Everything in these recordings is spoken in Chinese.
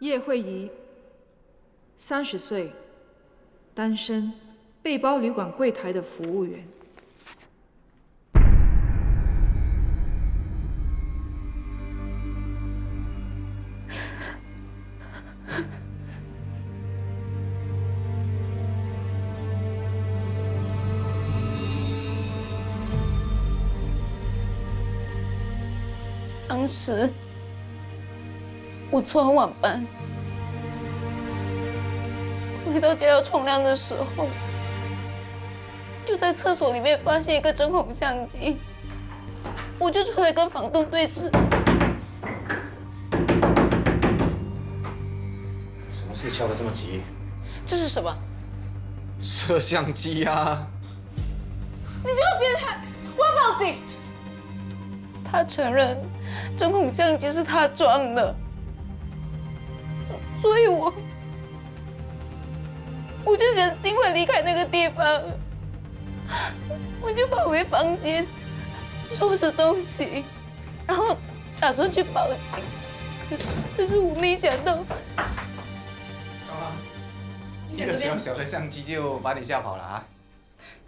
叶慧仪，30岁，单身，背包旅馆柜台的服务员。当时我做完晚班，回到家要冲凉的时候，就在厕所里面发现一个针孔相机，我就出来跟房东对峙。什么事敲得这么急？这是什么？摄像机啊！你这个变态！我要报警！他承认针孔相机是他装的，所以我就想尽快离开那个地方，我就跑回房间收拾东西，然后打算去报警，可是我没想到，干嘛？一个小小的相机就把你吓跑了啊？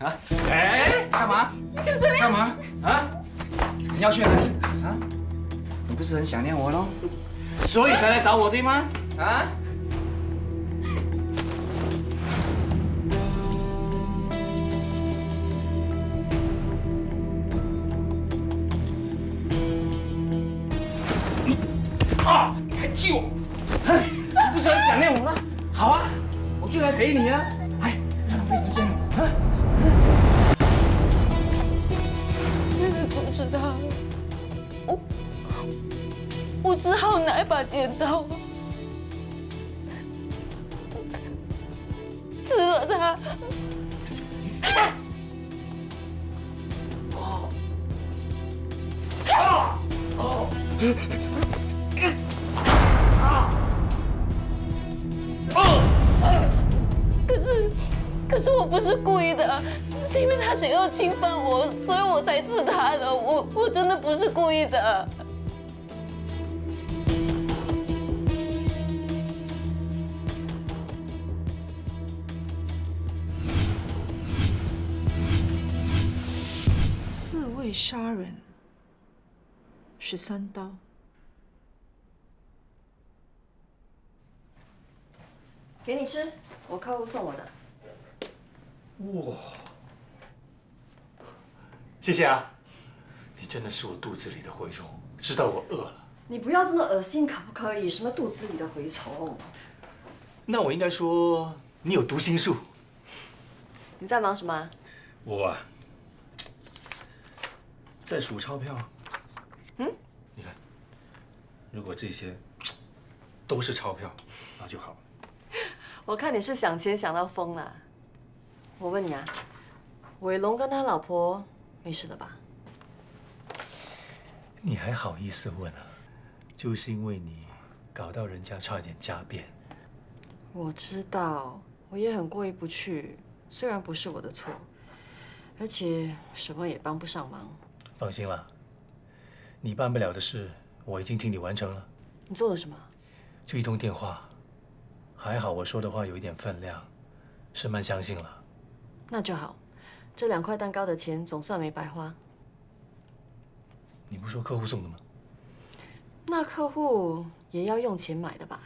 啊？哎，干嘛？你想怎么样？干嘛？啊？你要去哪里？啊？你不是很想念我喽？所以才来找我对吗？啊？啊！你还踢我？你不是很想念我吗？好啊，我就来陪你啊！哎，不要浪费时间了啊！为了阻止他，我只好拿一把剪刀刺了他。可是我不是故意的，是因为他想要侵犯我，所以我才刺他的。我真的不是故意的。自卫杀人，13刀。给你吃，我客户送我的。哇，谢谢啊！你真的是我肚子里的蛔虫，知道我饿了。你不要这么恶心，可不可以？什么肚子里的蛔虫？那我应该说你有读心术。你在忙什么？我啊，在数钞票。嗯？你看，如果这些都是钞票，那就好了。我看你是想钱想到疯了。我问你啊，伟龙跟他老婆没事了吧？你还好意思问啊？就是因为你搞到人家差点家变。我知道，我也很过意不去。虽然不是我的错，而且什么也帮不上忙。放心啦，你办不了的事，我已经替你完成了。你做了什么？就一通电话，还好我说的话有一点分量，师曼相信了。那就好，这2块蛋糕的钱总算没白花。你不是说客户送的吗？那客户也要用钱买的吧？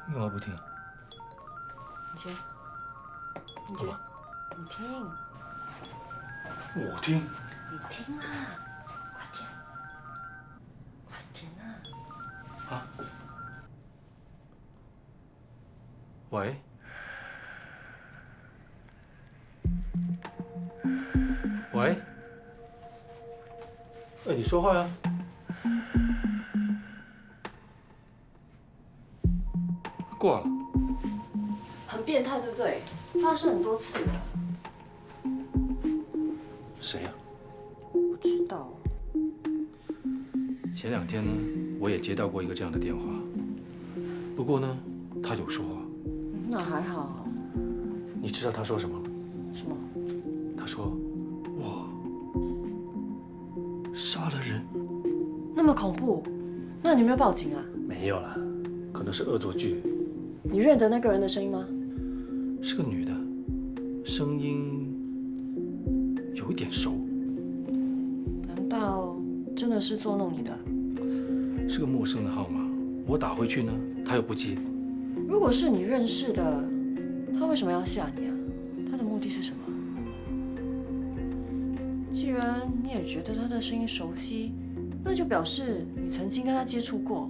你干嘛不听？你接，你接，你听，我听。你听啊！快点，快点啊！啊？喂？喂？哎，你说话呀！挂了。很变态，对不对？发生很多次了。谁呀？不知道。前2天呢，我也接到过一个这样的电话，不过呢，他有说话。那还好。你知道他说什么吗？什么？他说：“哇，杀了人？那么恐怖，那你有没有报警啊？没有啦，可能是恶作剧。你认得那个人的声音吗？是个女的，声音有一点熟。难道真的是捉弄你的？是个陌生的号码，我打回去呢，她又不接。如果是你认识的，他为什么要吓你啊？他的目的是什么？既然你也觉得他的声音熟悉，那就表示你曾经跟他接触过。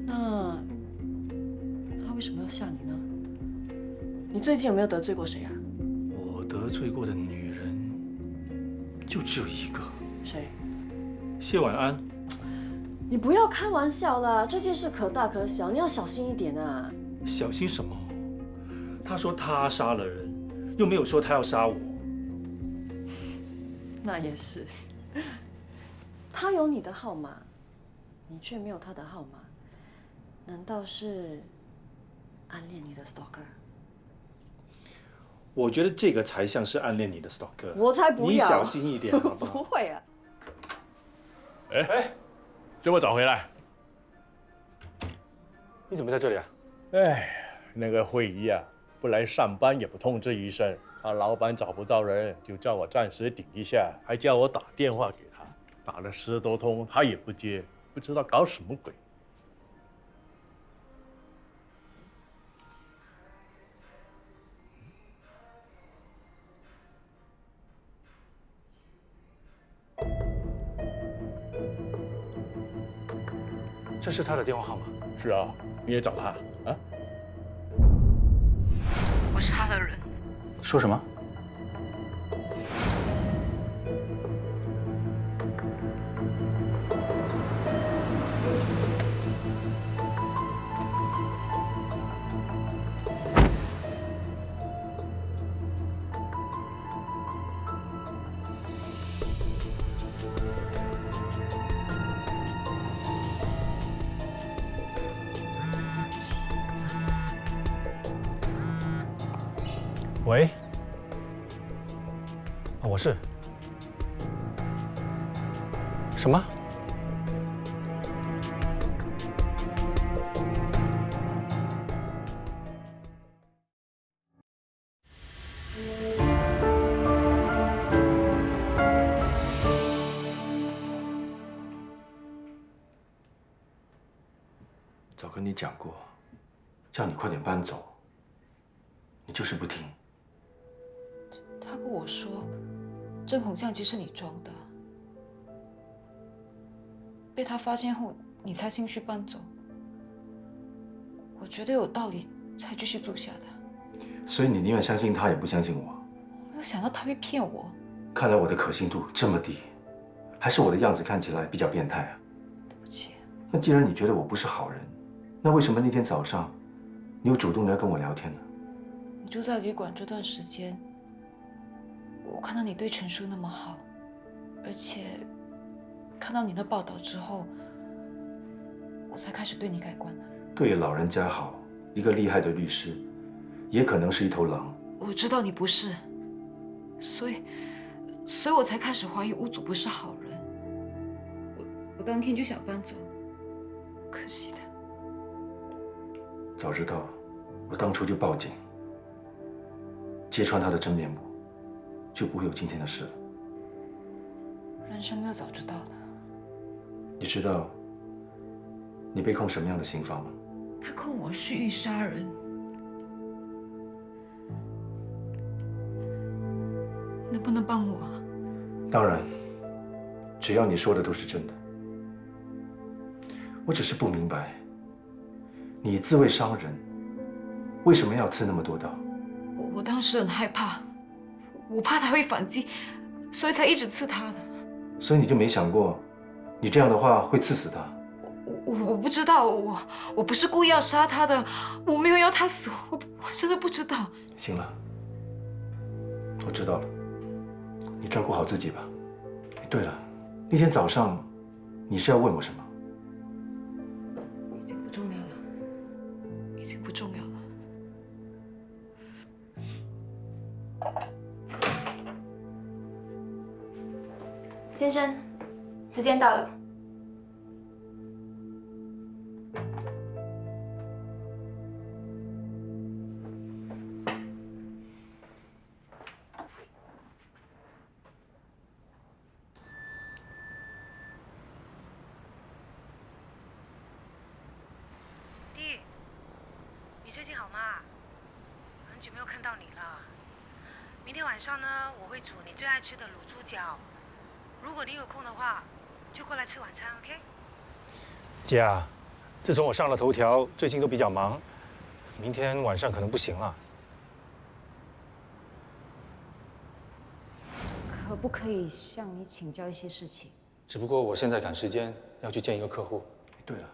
那他为什么要吓你呢？你最近有没有得罪过谁啊？我得罪过的女人就只有一个，谁？谢晚安。你不要开玩笑啦！这件事可大可小，你要小心一点啊！小心什么？他说他杀了人，又没有说他要杀我。那也是，他有你的号码，你却没有他的号码，难道是暗恋你的 stalker？ 我觉得这个才像是暗恋你的 stalker。我才不要！你小心一点，好不好？不会啊。哎，这么早回来？你怎么在这里啊？哎，那个会议啊，不来上班也不通知一声，他老板找不到人，就叫我暂时顶一下，还叫我打电话给他，打了10多通，他也不接，不知道搞什么鬼。这是他的电话号码。是啊，你也找他啊？我杀了人。说什么？喂，我是什么？早跟你讲过，叫你快点搬走，你就是不听。他跟我说，针孔相机是你装的，被他发现后，你才心虚搬走。我觉得有道理，才继续住下的。所以你宁愿相信他，也不相信我。没有想到他会骗我。看来我的可信度这么低，还是我的样子看起来比较变态啊？对不起。那既然你觉得我不是好人，那为什么那天早上你又主动的要跟我聊天呢？你住在旅馆这段时间，我看到你对全叔那么好，而且看到你的报道之后，我才开始对你改观的。对老人家好，一个厉害的律师，也可能是一头狼。我知道你不是，所以我才开始怀疑屋主不是好人。我当天就想搬走，可惜的。早知道，我当初就报警，揭穿他的真面目，就不会有今天的事了。人生没有早知道的。你知道你被控什么样的刑罚吗？他控我蓄意杀人。能不能帮我啊？当然，只要你说的都是真的。我只是不明白，你自卫伤人，为什么要刺那么多刀？我当时很害怕，我怕他会反击，所以才一直刺他的。所以你就没想过，你这样的话会刺死他？我不知道，我不是故意要杀他的，我没有要他死，我真的不知道。行了，我知道了，你照顾好自己吧。对了，那天早上你是要问我什么？已经不重要了，已经不重要了。先生，时间到了。弟，你最近好吗？很久没有看到你了。明天晚上呢，我会煮你最爱吃的卤猪脚。如果你有空的话，就过来吃晚餐 ，OK？ 姐啊，自从我上了头条，最近都比较忙，明天晚上可能不行了。可不可以向你请教一些事情？只不过我现在赶时间，要去见一个客户。对了，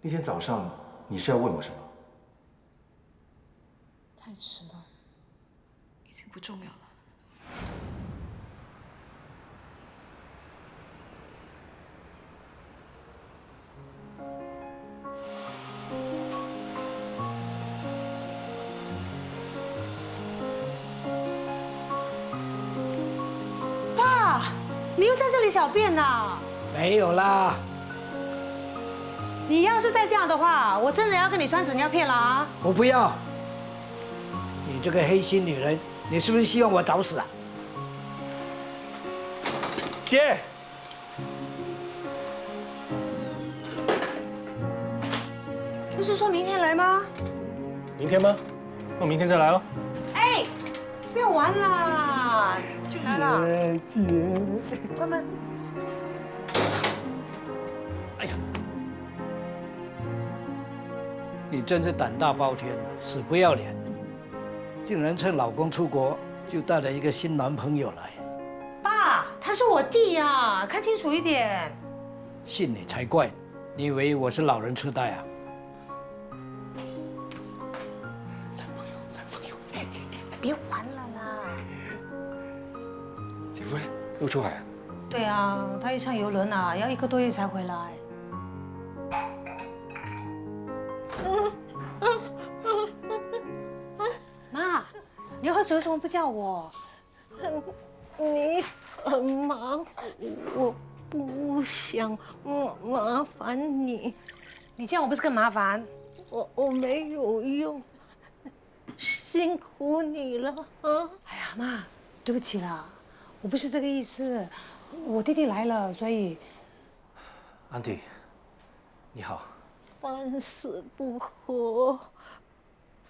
那天早上你是要问我什么？太迟了，已经不重要了。爸，你又在这里小便呐？没有啦，你要是再这样的话，我真的要跟你穿纸尿片了啊！我不要。你这个黑心女人，你是不是希望我早死啊？姐，不是说明天来吗？明天吗？那我明天再来哦。哎，不要玩啦，来了。姐，关门。哎呀，你真是胆大包天，死不要脸，竟然趁老公出国就带了一个新男朋友来，爸，他是我弟呀，看清楚一点。信你才怪！你以为我是老人痴呆啊？别玩了啦。姐夫又出海啊？对啊，他一上游轮啊，要1个多月才回来。妈，你要喝水为什么不叫我？你很忙，我不想麻烦你。你这样我不是更麻烦？我没有用，辛苦你了啊！哎呀，妈，对不起啦，我不是这个意思。我弟弟来了，所以。安迪，你好。半死不活，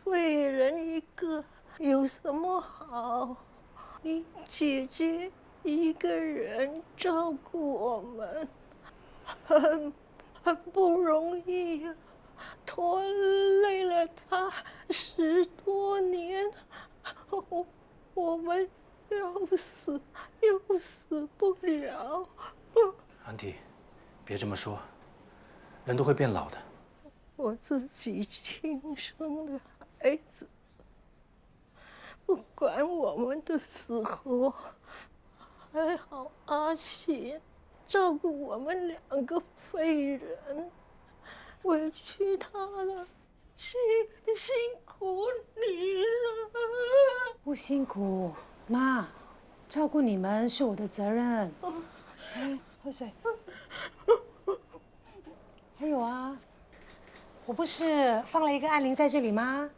废人一个，有什么好？你姐姐一个人照顾我们，很不容易呀，拖累了她10多年，我们要死又死不了。安迪，别这么说，人都会变老的。我自己亲生的孩子，不管我们的死活，还好阿琴照顾我们2个废人，委屈他了，辛苦你了。不辛苦，妈，照顾你们是我的责任。来，喝水。还有啊，我不是放了一个按铃在这里吗？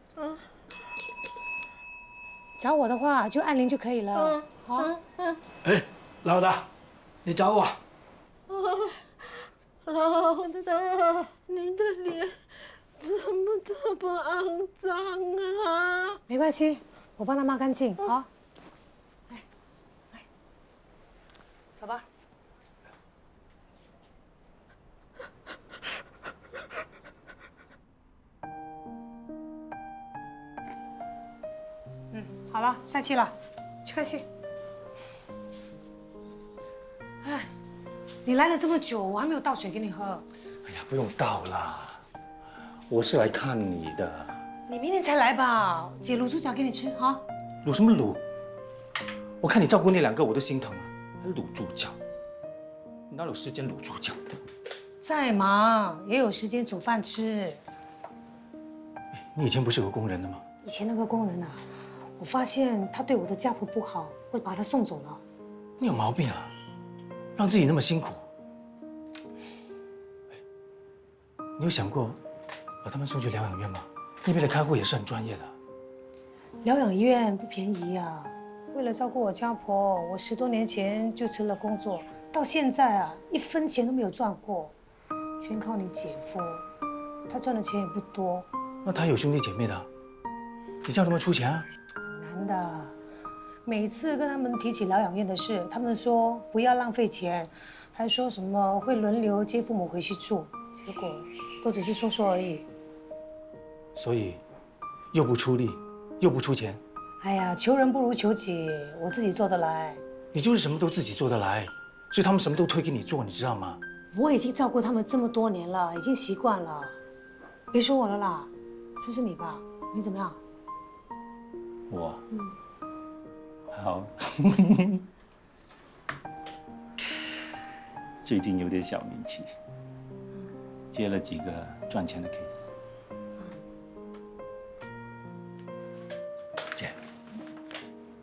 找我的话就按铃就可以了。好。哎，老大，你找我？老大，你的脸怎么这么肮脏啊？没关系，我帮他抹干净。好。来，走吧。好了，散气了，去看戏。哎，你来了这么久，我还没有倒水给你喝。哎呀，不用倒啦，我是来看你的。你明天才来吧，姐卤猪脚给你吃哈。卤什么卤？我看你照顾那2个我都心疼了，还卤猪脚？你哪有时间卤猪脚的？再忙也有时间煮饭吃。你以前不是有个工人的吗？以前那个工人啊，我发现他对我的家婆不好，我把他送走了。你有毛病啊！让自己那么辛苦，你有想过把他们送去疗养院吗？那边的看护也是很专业的。疗养院不便宜呀。为了照顾我家婆，我10多年前就辞了工作，到现在啊，1分钱都没有赚过，全靠你姐夫，他赚的钱也不多。那他有兄弟姐妹的，你叫他们出钱啊？很难的。每次跟他们提起疗养院的事，他们说不要浪费钱，还说什么会轮流接父母回去住，结果都只是说说而已。所以，又不出力，又不出钱。哎呀，求人不如求己，我自己做得来。你就是什么都自己做得来，所以他们什么都推给你做，你知道吗？我已经照顾他们这么多年了，已经习惯了。别说我了啦，说是你吧，你怎么样？我，还好。最近有点小名气，接了几个赚钱的 case。姐，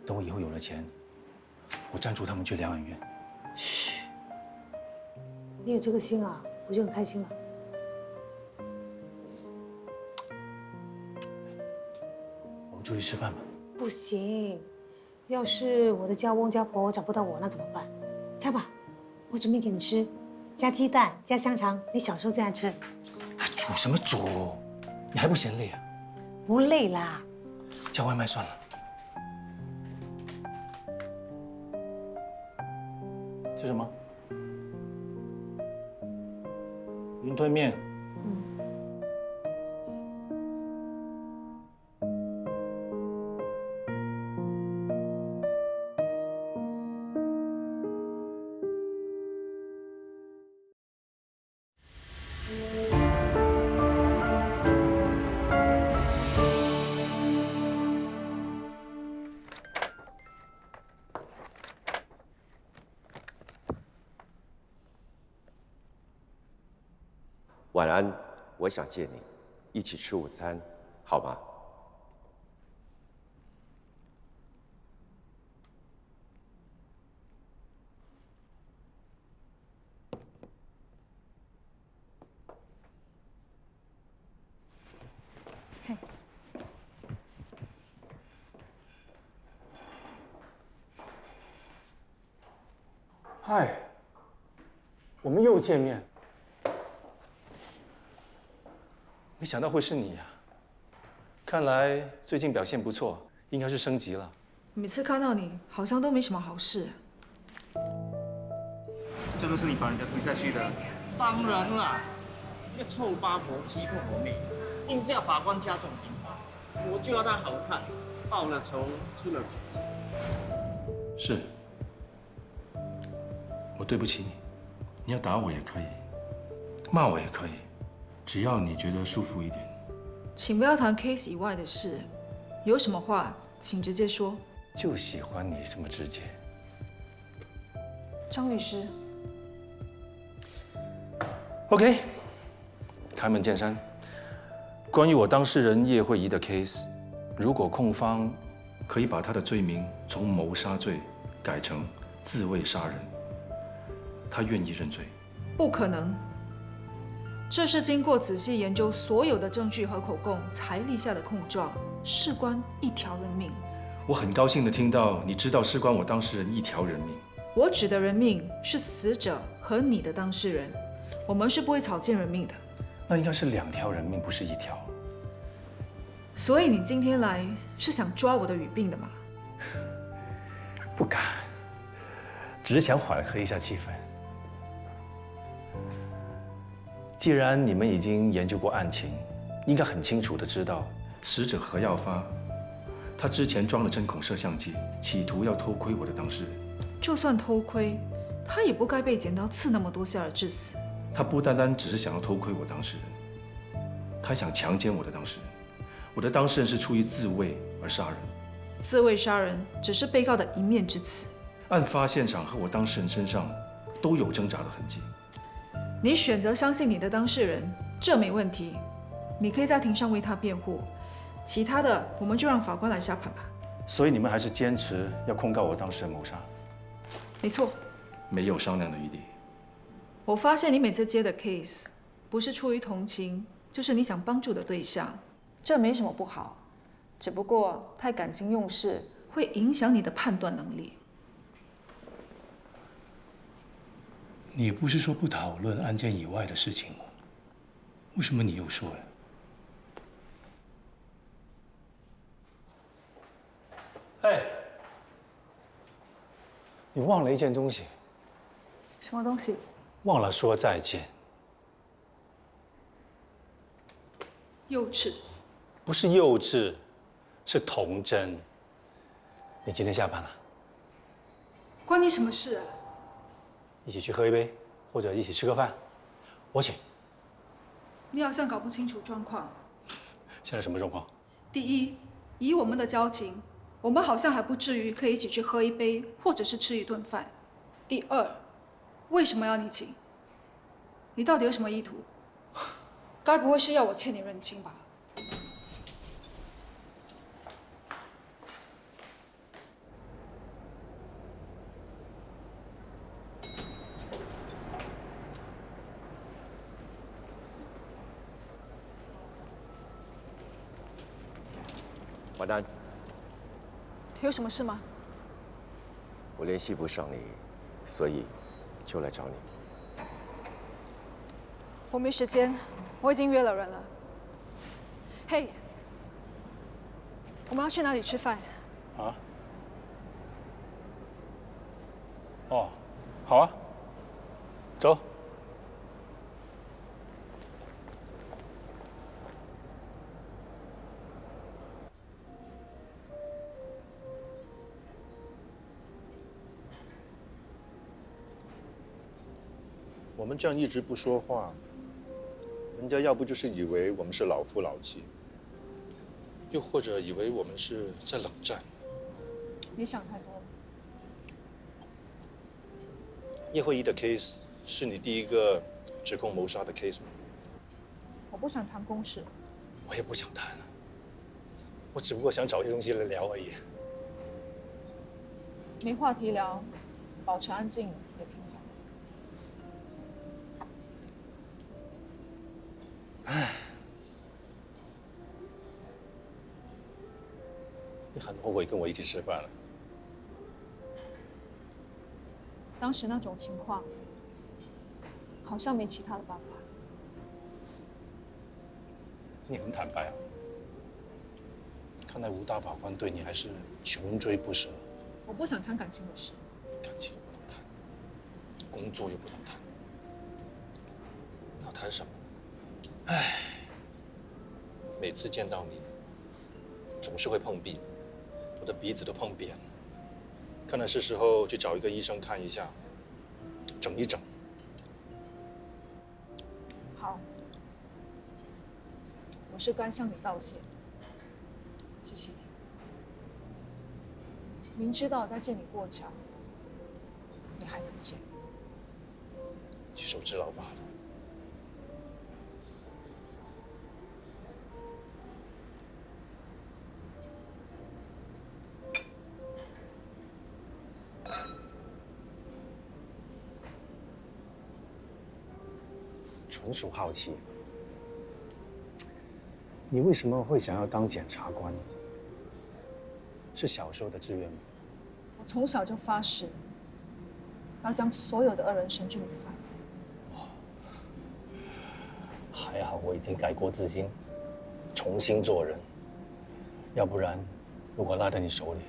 等我以后有了钱，我赞助他们去疗养院。嘘，你有这个心啊，我就很开心了。我们出去吃饭吧。不行，要是我的家翁家婆找不到我，那怎么办？加吧，我准备给你吃，加鸡蛋，加香肠，你小时候这样吃。煮什么煮？你还不嫌累啊？不累啦。叫外卖算了。吃什么？云吞面。晚安，我想见你，一起吃午餐，好吗？嗨，我们又见面。没想到会是你呀！看来最近表现不错，应该是升级了。每次看到你，好像都没什么好事。这都是你把人家推下去的。当然啦，一个臭八婆欺负我妹，硬是要法官加重刑罚，我就要她好看，报了仇，出了苦情。是，我对不起你。你要打我也可以，骂我也可以，只要你觉得舒服一点。请不要谈 case 以外的事，有什么话请直接说。就喜欢你这么直接。张律师 OK， 开门见山。关于我当事人叶慧仪的 case， 如果控方可以把他的罪名从谋杀罪改成自卫杀人，他愿意认罪。不可能，这是经过仔细研究所有的证据和口供才立下的控状，事关一条人命。我很高兴地听到你知道事关我当事人一条人命。我指的人命是死者和你的当事人，我们是不会草菅人命的。那应该是2条人命，不是1条。所以你今天来是想抓我的语病的吗？不敢，只是想缓和一下气氛。既然你们已经研究过案情，应该很清楚地知道，死者何耀发，他之前装了针孔摄像机，企图要偷窥我的当事人。就算偷窥，他也不该被剪刀刺那么多下而致死。他不单单只是想要偷窥我当事人，他还想强奸我的当事人。我的当事人是出于自卫而杀人。自卫杀人只是被告的一面之词。案发现场和我当事人身上都有挣扎的痕迹。你选择相信你的当事人，这没问题，你可以在庭上为他辩护，其他的我们就让法官来下判吧。所以你们还是坚持要控告我当事人谋杀？没错，没有商量的余地。我发现你每次接的 case 不是出于同情，就是你想帮助的对象，这没什么不好，只不过太感情用事会影响你的判断能力。你不是说不讨论案件以外的事情吗？为什么你又说了？哎，你忘了一件东西。什么东西？忘了说再见。幼稚。不是幼稚，是童真。你今天下班了？关你什么事啊？一起去喝一杯，或者一起吃个饭，我请。你好像搞不清楚状况。现在什么状况？第一，以我们的交情，我们好像还不至于可以一起去喝一杯，或者是吃一顿饭。第二，为什么要你请？你到底有什么意图？该不会是要我欠你人情吧？晚安。有什么事吗？我联系不上你，所以就来找你。我没时间，我已经约了人了。嘿，我们要去哪里吃饭？啊？哦，好啊，走。我们这样一直不说话，人家要不就是以为我们是老夫老妻，又或者以为我们是在冷战。你想太多了。叶慧仪的 case 是你第一个指控谋杀的 case 吗？我不想谈公事。我也不想谈，我只不过想找些东西来聊而已。没话题聊，保持安静也挺好。唉，你很后悔跟我一起吃饭了。当时那种情况，好像没其他的办法。你很坦白啊，看来吴大法官对你还是穷追不舍。我不想谈感情的事。感情不能谈，工作又不能谈，那谈什么？唉，每次见到你，总是会碰壁，我的鼻子都碰扁了。看来是时候去找一个医生看一下，整一整。好，我是该向你道歉，谢谢你。明知道在见你过桥，你还能见，举手之劳罢了。纯属好奇，你为什么会想要当检察官？是小时候的志愿吗？我从小就发誓，要将所有的恶人绳之以法。还好我已经改过自新，重新做人。要不然，如果落在你手里，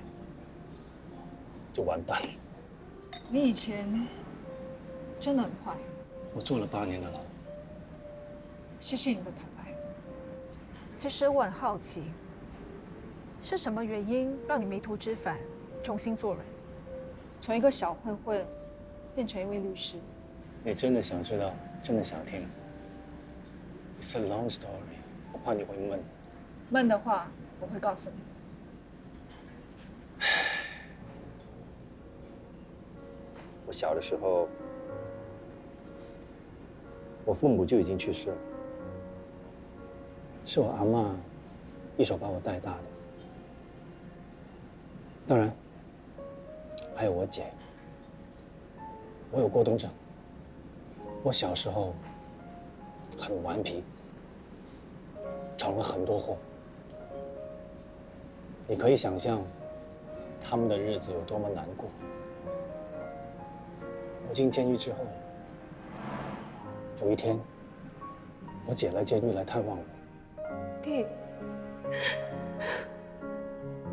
就完蛋了。你以前真的很坏。我坐了8年的牢。谢谢你的坦白。其实我很好奇，是什么原因让你迷途知返，重新做人，从一个小混混变成一位律師。你真的想知道？真的想聽 ？It's a long story， 我怕你會悶。悶的話，我會告訴你。我小的時候，我父母就已經去世了，是我阿嬷一手把我帶大的。當然，還有我姐。我有過動症。我小時候很顽皮，闯了很多祸。你可以想象，他们的日子有多么难过。我进监狱之后，有一天，我姐来监狱来探望我。弟，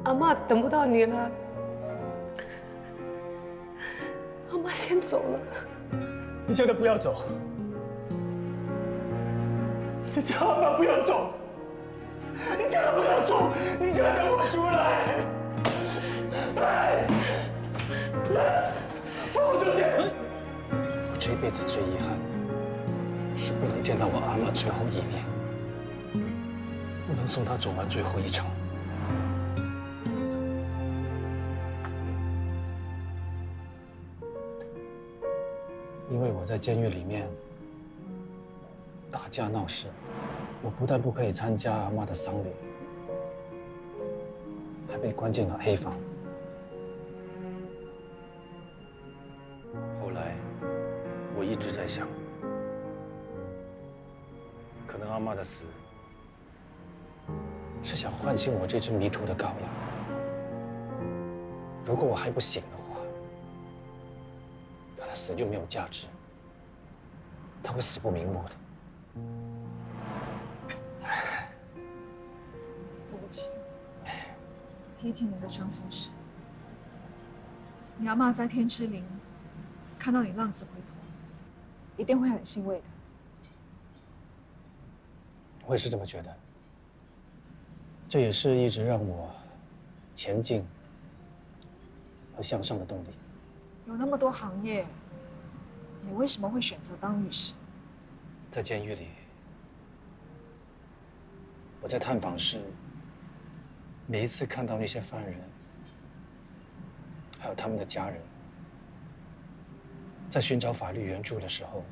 阿嬷等不到你了，阿嬷先走了。你叫他不要走，你叫阿妈不要走，你叫他不要走，你叫他等我出来。来，放我出去！我这辈子最遗憾，是不能见到我阿妈最后一面，不能送她走完最后一程。因为我在监狱里面打架闹事，我不但不可以参加阿妈的丧礼，还被关进了黑房。后来，我一直在想，可能阿妈的死是想唤醒我这只迷途的羔羊。如果我还不醒的话，那他死就没有价值，他会死不瞑目的。对不起，提起你的伤心事。你阿嬷在天之灵看到你浪子回头，一定会很欣慰的。我也是这么觉得，这也是一直让我前进和向上的动力。有那么多行业，你为什么会选择当律师？在监狱里，我在探访室，每一次看到那些犯人，还有他们的家人，在寻找法律援助的时候，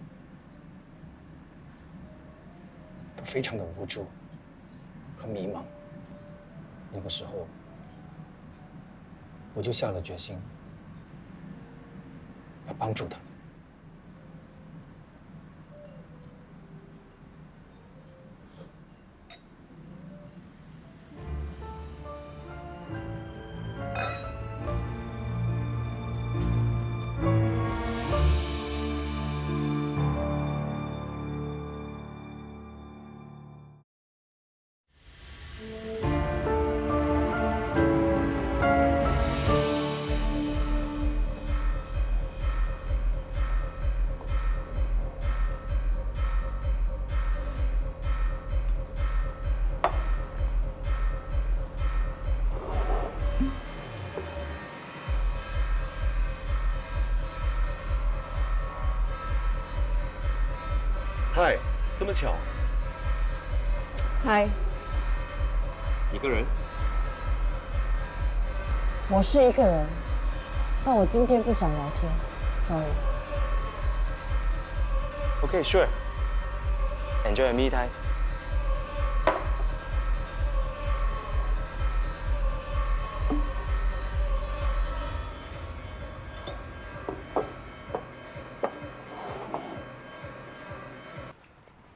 都非常的无助和迷茫。那个时候，我就下了决心，要帮助他们。嗨，这么巧，嗨，一个人？我是一个人，但我今天不想聊天 ，sorry。 Okay, sure. Enjoy your me time.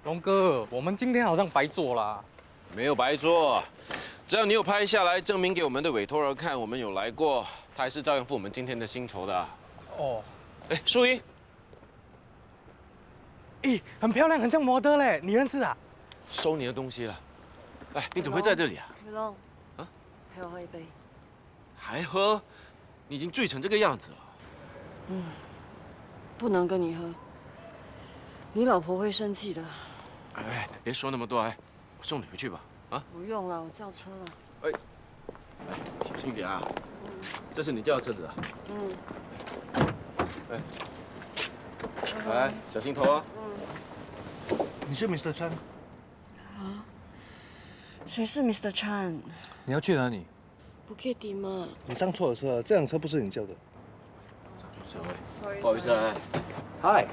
龙哥，我们今天好像白做啦。没有白做，只要你有拍下来，证明给我们的委托人看，我们有来过，他还是照样付我们今天的薪酬的。哦，哎，淑英，咦，很漂亮，很像模特嘞，你认识啊？收你的东西了。哎，你怎么会在这里啊？雨龙，啊，陪我喝一杯。还喝？你已经醉成这个样子了。嗯，不能跟你喝，你老婆会生气的。哎，别说那么多，哎，我送你回去吧。啊？不用了，我叫车了。哎，哎，小心一点啊！这是你叫的车子啊？嗯。哎，来，小心头啊！你是 Mr. Chan？ 啊？谁是 Mr. Chan？ 你要去哪里？不可以抵吗？你上错了车，这辆车不是你叫的。上错车位， Sorry， 不好意思啊。嗨，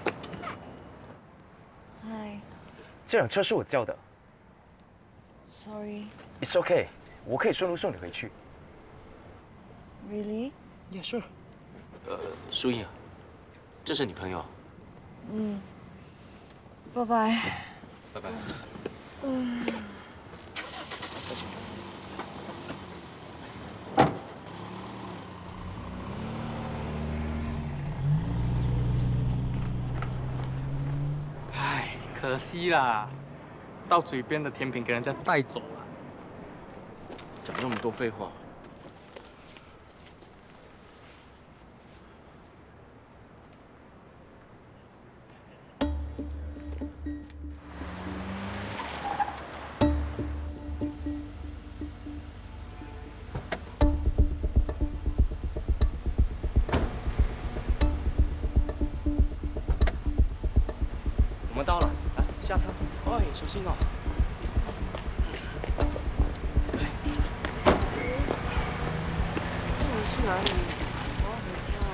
嗨这辆车是我叫的。 ，Sorry。 It's okay， 我可以顺路送你回去。 Really？ Yeah, sure。淑英啊，这是你朋友？嗯。拜拜。拜拜。唉，可惜啦，到嘴边的甜品给人家带走了。讲那么多废话。我们到了，来下车。哎，小心哦。这里是哪里？我要回家了。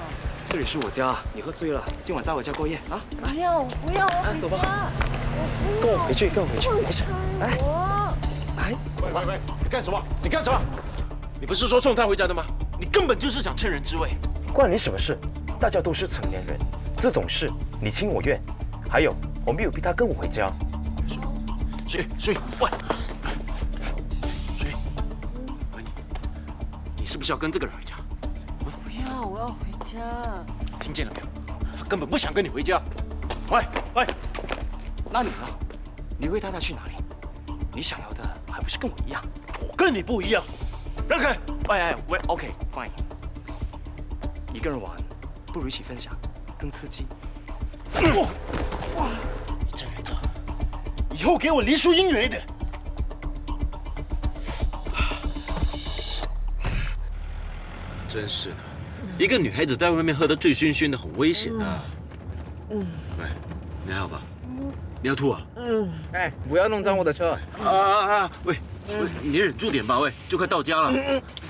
这里是我家，你喝醉了，今晚在我家过夜啊！不要，不要，我回走吧家。跟我回去，跟我回去，没事。来，来，走吧。喂，你干什么？你干什么？你不是说送他回家的吗？你根本就是想趁人之危。关你什么事？大家都是成年人，这种事你情我愿。还有，我没有逼他跟我回家。水，喂，水，问你是不是要跟这个人回家？不要，我要回家。听见了没有？他根本不想跟你回家。喂，那你呢？你会带他去哪里？你想要的还不是跟我一样？我跟你不一样。让开！喂 ，OK fine。一个人玩，不如一起分享，更刺激。你这人渣，以后给我离树姻缘一点。真是的，一个女孩子在外面喝得醉醺醺的，很危险的。喂，你还好吧？你要吐啊？哎，不要弄脏我的车。喂，你忍住点吧，喂，就快到家了。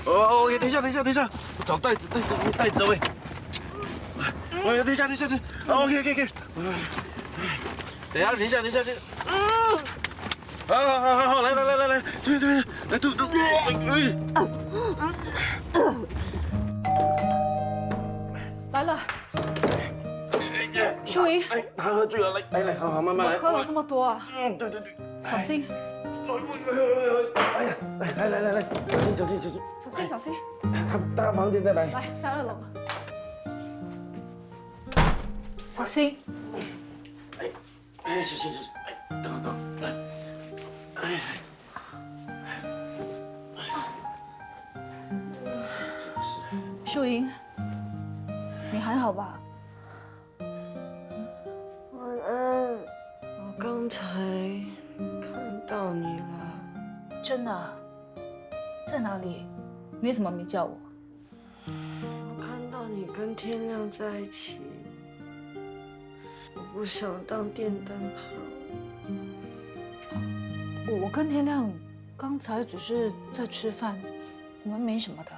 OK， 等一下，我找袋子，喂。喂，等一下，OK，等一下，好，来，这边，来吐，来了，淑莹，他喝醉了，来，好，慢慢来。喝了这么多啊？对，小心，哎呀，来，小心，他房间在哪里？来，在2楼。小心！小心！等，来，淑莹，你还好吧？晚安。我刚才看到你了。真的啊？在哪里？你怎么没叫我？我看到你跟天亮在一起。我不想当电灯泡。我跟天亮刚才只是在吃饭，我们没什么的。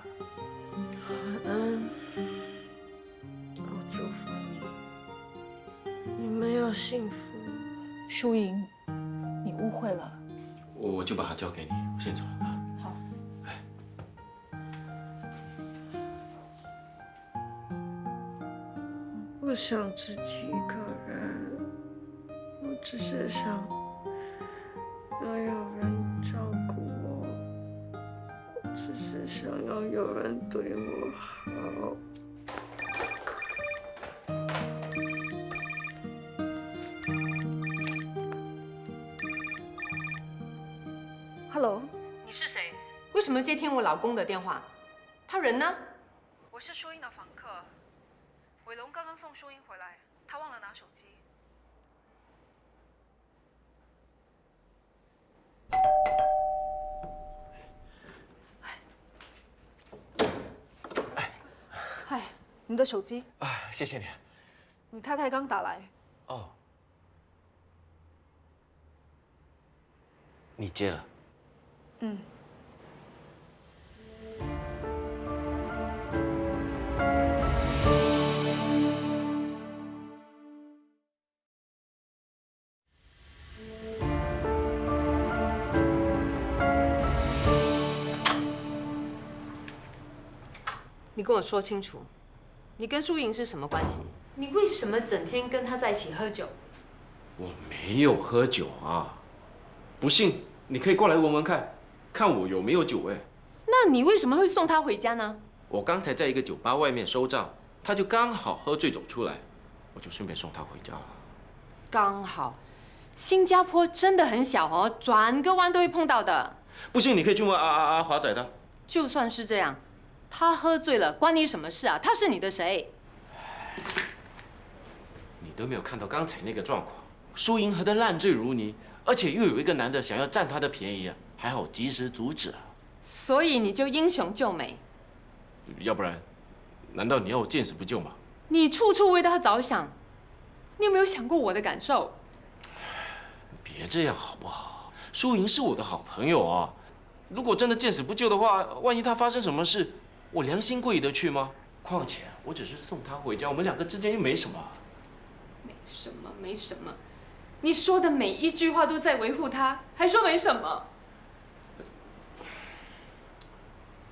晚安，我祝福你，你们要幸福。淑莹，你误会了。我就把它交给你，我先走了啊。好。不想自己一个人，我只是想要有人照顾我，我只是想要有人对我好。Hello， 你是谁？为什么接听我老公的电话？他人呢？我是淑英的房客。伟龙刚刚送淑英回来，他忘了拿手机。嗨，你的手机。谢谢你。你太太刚打来。哦。你接了？嗯。你跟我说清楚，你跟淑莹是什么关系？你为什么整天跟她在一起喝酒？我没有喝酒啊。不信你可以过来闻闻看，看我有没有酒味。那你为什么会送他回家呢？我刚才在一个酒吧外面收账，他就刚好喝醉走出来，我就顺便送他回家了。刚好，新加坡真的很小哦，转个弯都会碰到的。不信你可以去问阿华仔的。就算是这样，他喝醉了，关你什么事啊？他是你的谁？你都没有看到刚才那个状况，苏莹喝得烂醉如泥，而且又有一个男的想要占她的便宜啊，还好及时阻止啊。所以你就英雄救美。要不然，难道你要我见死不救吗？你处处为他着想，你有没有想过我的感受？别这样好不好？苏莹是我的好朋友啊，如果真的见死不救的话，万一她发生什么事，我良心过意得去吗？况且我只是送她回家，我们两个之间又没什么。没什么，没什么。你说的每一句话都在维护他，还说没什么？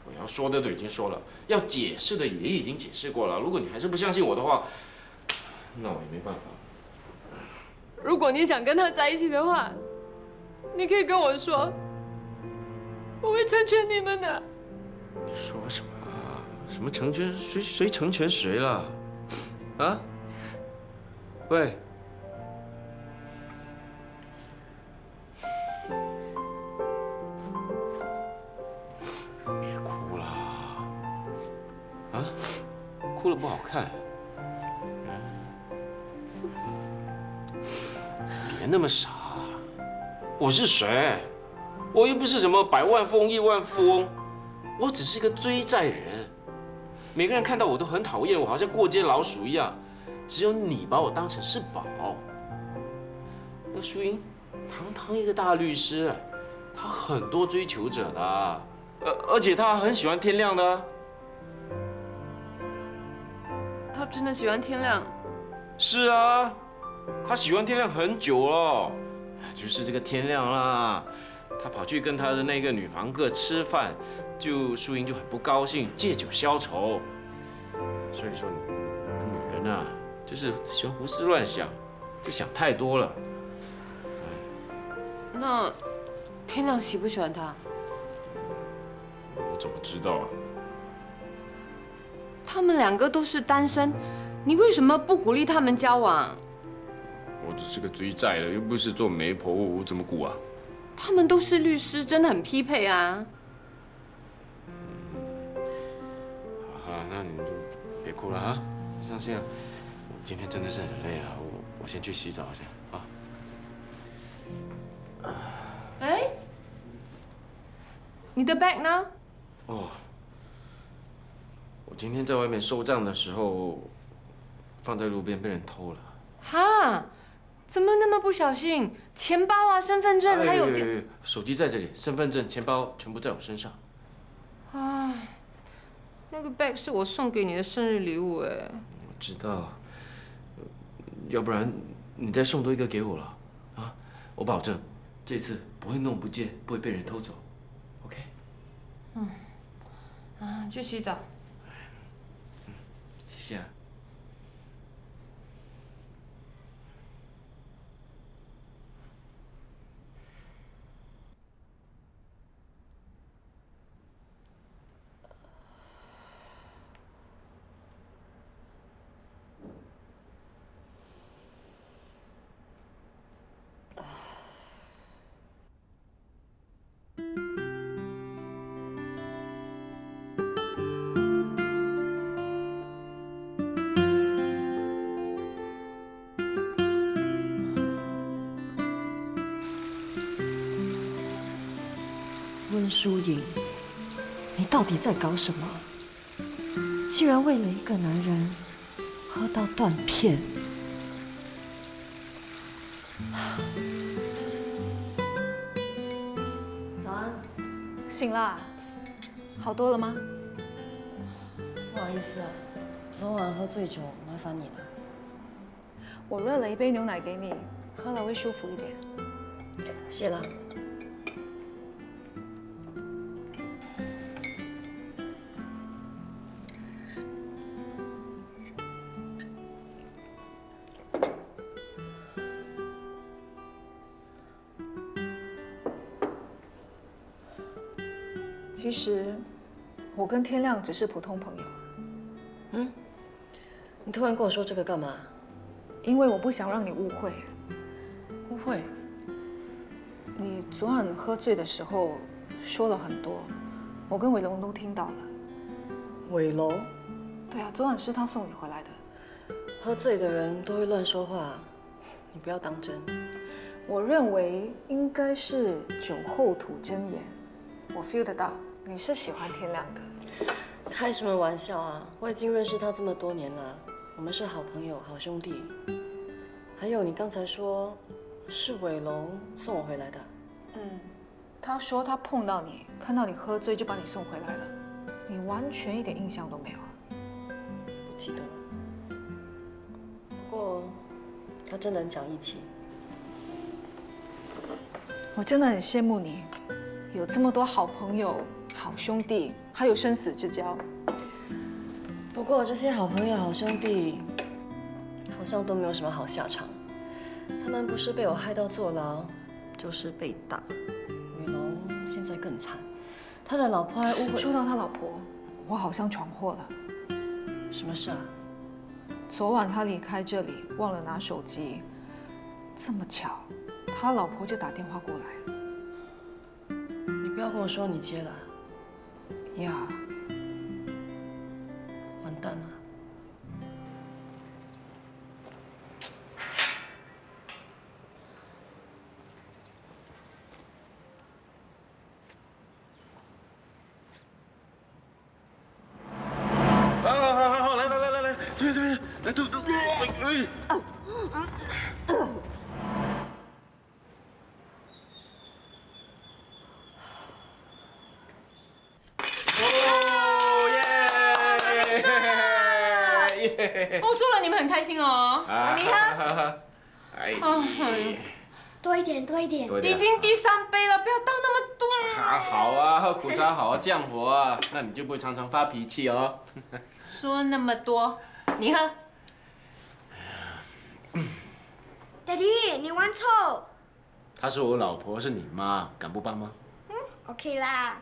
我要说的都已经说了，要解释的也已经解释过了。如果你还是不相信我的话，那我也没办法。如果你想跟他在一起的话，你可以跟我说，我会成全你们的。你说什么啊？什么成全谁成全谁了？啊？喂。别哭了，啊？哭了不好看。别那么傻，我是谁？我又不是什么百万富翁、亿万富翁，我只是个追债人。每个人看到我都很讨厌我，好像过街老鼠一样。只有你把我当成是宝。那淑英，堂一个大律师，他很多追求者的，而且他很喜欢天亮的。他真的喜欢天亮？是啊，他喜欢天亮很久了，就是这个天亮啦。他跑去跟他的那个女房客吃饭，淑英就很不高兴，借酒消愁。所以说，女人啊，就是喜欢胡思乱想，就想太多了。那天亮喜不喜欢他？我怎么知道啊？他们两个都是单身，你为什么不鼓励他们交往？我只是个追债的，又不是做媒婆，我怎么鼓啊？他们都是律师，真的很匹配啊。好了，那你们就别哭了啊，相信啊，我今天真的是很累啊，我先去洗澡去啊。哎，你的 bag 呢？哦，我今天在外面收账的时候，放在路边被人偷了。哈，怎么那么不小心？钱包啊、身份证还有手机在这里，身份证、钱包全部在我身上。啊，那个 bag 是我送给你的生日礼物哎。我知道，要不然你再送多一个给我了啊！我保证这次不会弄不见，不会被人偷走。OK？ 嗯，啊，去洗澡。谢谢啊。温淑颖，你到底在搞什么？既然为了一个男人喝到断片，早安。醒啦？好多了吗？不好意思啊，昨晚喝醉酒，麻烦你了。我热了一杯牛奶给你，喝了会舒服一点。谢了。其实，我跟天亮只是普通朋友。嗯？你突然跟我说这个干嘛？因为我不想让你误会。误会？你昨晚喝醉的时候说了很多，我跟伟龙都听到了。伟龙？对啊，昨晚是他送你回来的。喝醉的人都会乱说话，你不要当真。我认为应该是酒后吐真言，我 feel 得到你是喜欢天亮的。开什么玩笑啊！我已经认识他这么多年了，我们是好朋友、好兄弟。还有，你刚才说是伟龙送我回来的。他说他碰到你，看到你喝醉就把你送回来了，你完全一点印象都没有。不记得了。不过他真的很讲义气。我真的很羡慕你，有这么多好朋友、好兄弟，还有生死之交。不过这些好朋友、好兄弟，好像都没有什么好下场。他们不是被我害到坐牢，就是被打。伟龙现在更惨，他的老婆还误会。说到他老婆，我好像闯祸了。什么事啊？昨晚他离开这里，忘了拿手机，这么巧，他老婆就打电话过来了。你不要跟我说你接了。呀，完蛋了。好，来，对，来，对，我输了，你们很开心哦。你喝。哎，多一点。已经第3杯了，不要倒那么多。好啊，喝苦茶好啊，降火啊，那你就不会常常发脾气哦。说那么多，你喝。Daddy， 你玩错。她是我老婆，是你妈，敢不帮吗？OK 啦。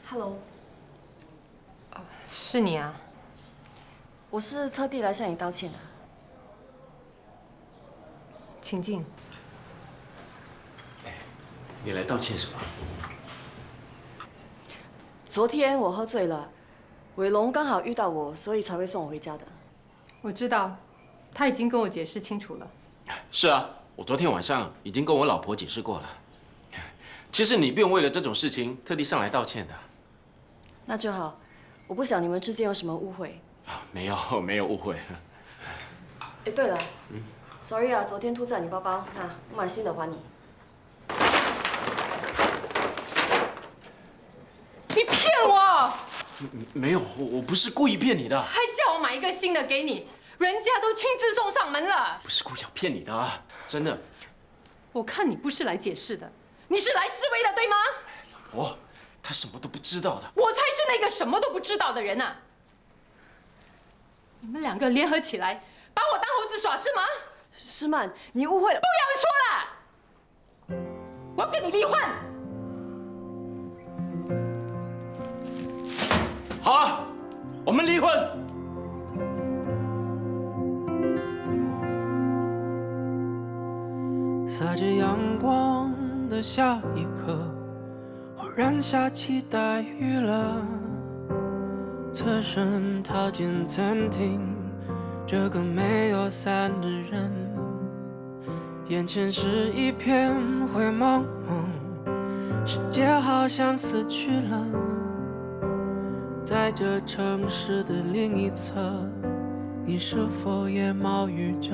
Hello。是你啊？我是特地来向你道歉的。请进。你来道歉什么？昨天我喝醉了，伟龙刚好遇到我，所以才会送我回家的。我知道，他已经跟我解释清楚了。是啊，我昨天晚上已经跟我老婆解释过了。其实你不用为了这种事情特地上来道歉的。那就好，我不想你们之间有什么误会。没有误会。哎，对了，sorry 啊，昨天吐在你包包，那我买新的还你。你骗我！没有，我不是故意骗你的。还叫我买一个新的给你，人家都亲自送上门了。不是故意要骗你的啊，真的。我看你不是来解释的，你是来示威的，对吗？老婆，他什么都不知道的。我才是那个什么都不知道的人啊！你们2个联合起来，把我当猴子耍是吗？诗曼，你误会了。不要说了，我要跟你离婚。好啊，我们离婚。洒着阳光的下一刻，忽然下起大雨了。侧身踏进餐厅，这个没有伞的人，眼前是一片灰蒙蒙，世界好像死去了。在这城市的另一侧，你是否也冒雨着？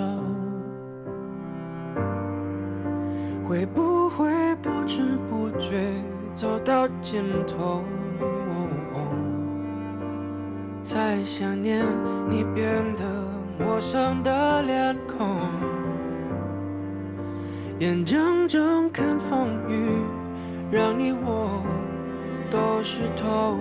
会不会不知不觉走到尽头？才想念你变得陌生的脸孔，眼睁睁看风雨让你我都湿透。